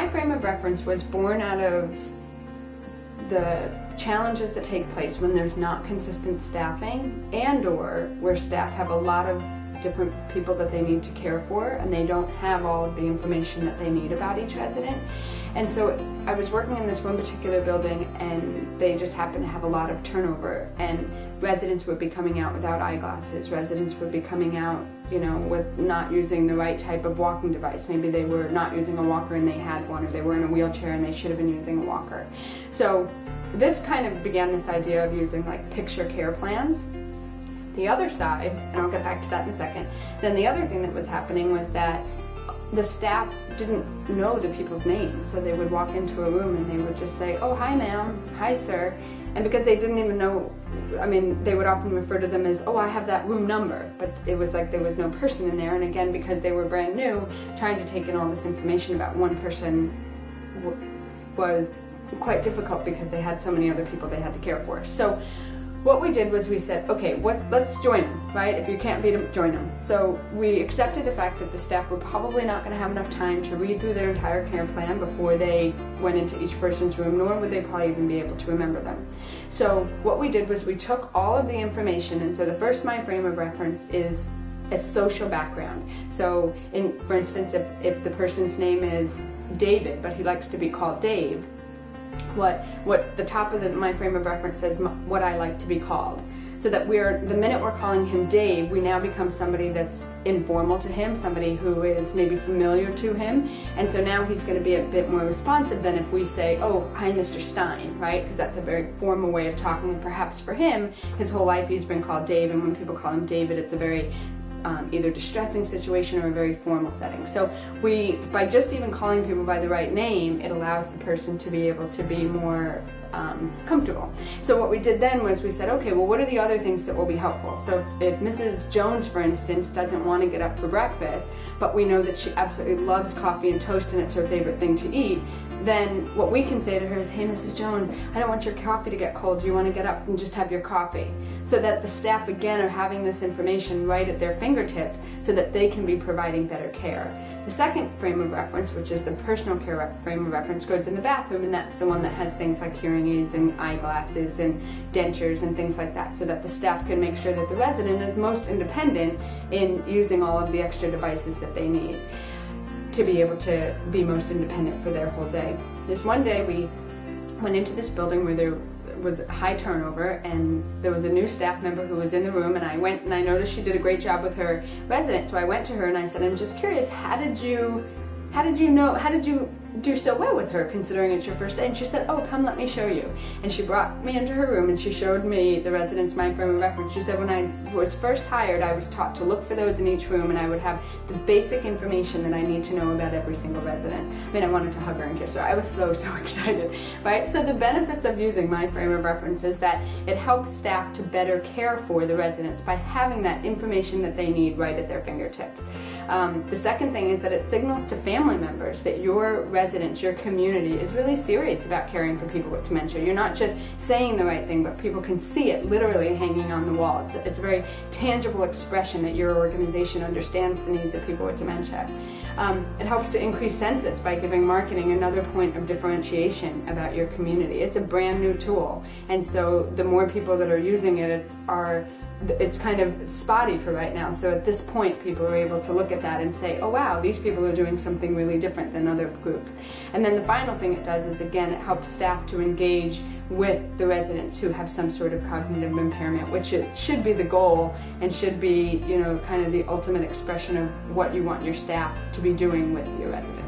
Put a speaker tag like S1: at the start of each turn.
S1: my frame of reference was born out of the challenges that take place when there's not consistent staffing, and or where staff have a lot of different people that they need to care for and they don't have all of the information that they need about each resident. And so I was working in this one particular building and they just happened to have a lot of turnover, and residents would be coming out without eyeglasses, residents would be coming out, you know, with not using the right type of walking device. Maybe they were not using a walker and they had one, or they were in a wheelchair and they should have been using a walker. So this kind of began this idea of using like picture care plans. The other side, and I'll get back to that in a second, then the other thing that was happening was that the staff didn't know the people's names, so they would walk into a room and they would just say, "Oh, hi ma'am, hi sir," and because they didn't even know, I mean, they would often refer to them as, "Oh, I have that room number," but it was like there was no person in there, and again, because they were brand new, trying to take in all this information about one person was quite difficult because they had so many other people they had to care for. So what we did was we said, okay, let's join them, right? If you can't beat them, join them. So we accepted the fact that the staff were probably not going to have enough time to read through their entire care plan before they went into each person's room, nor would they probably even be able to remember them. So what we did was we took all of the information, and so the first my frame of reference is a social background. So for instance, if the person's name is David, but he likes to be called Dave, what the top of my frame of reference says what I like to be called, so that the minute we're calling him Dave, we now become somebody that's informal to him, somebody who is maybe familiar to him, and so now he's going to be a bit more responsive than if we say, "Oh, hi Mr. Stein," right? Because that's a very formal way of talking, and perhaps for him, his whole life he's been called Dave, and when people call him David, it's a very either distressing situation or a very formal setting. So by just even calling people by the right name, it allows the person to be able to be more comfortable. So what we did then was we said, okay, well, what are the other things that will be helpful? So if Mrs. Jones, for instance, doesn't want to get up for breakfast, but we know that she absolutely loves coffee and toast and it's her favorite thing to eat, then what we can say to her is, "Hey, Mrs. Jones, I don't want your coffee to get cold. Do you want to get up and just have your coffee?" So that the staff, again, are having this information right at their fingertips so that they can be providing better care. The second frame of reference, which is the personal care frame of reference, goes in the bathroom, and that's the one that has things like hearing aids and eyeglasses and dentures and things like that, so that the staff can make sure that the resident is most independent in using all of the extra devices that they need to be able to be most independent for their whole day. This one day we went into this building where there was high turnover, and there was a new staff member who was in the room, and I went and I noticed she did a great job with her resident, so I went to her and I said, "I'm just curious, how did you do so well with her, considering it's your first day?" And she said, "Oh, come, let me show you." And she brought me into her room and she showed me the resident's mind frame of reference. She said, "When I was first hired, I was taught to look for those in each room, and I would have the basic information that I need to know about every single resident." I mean, I wanted to hug her and kiss her. I was so excited, right? So the benefits of using my frame of reference is that it helps staff to better care for the residents by having that information that they need right at their fingertips. The second thing is that it signals to family members that your residents, your community, is really serious about caring for people with dementia. You're not just saying the right thing, but people can see it literally hanging on the wall. It's a very tangible expression that your organization understands the needs of people with dementia. It helps to increase census by giving marketing another point of differentiation about your community. It's a brand new tool, and so the more people that are using it, it's kind of spotty for right now. So at this point, people are able to look at that and say, "Oh wow, these people are doing something really different than other groups." And then the final thing it does is, again, it helps staff to engage with the residents who have some sort of cognitive impairment, which should be the goal and should be, kind of the ultimate expression of what you want your staff to be doing with your residents.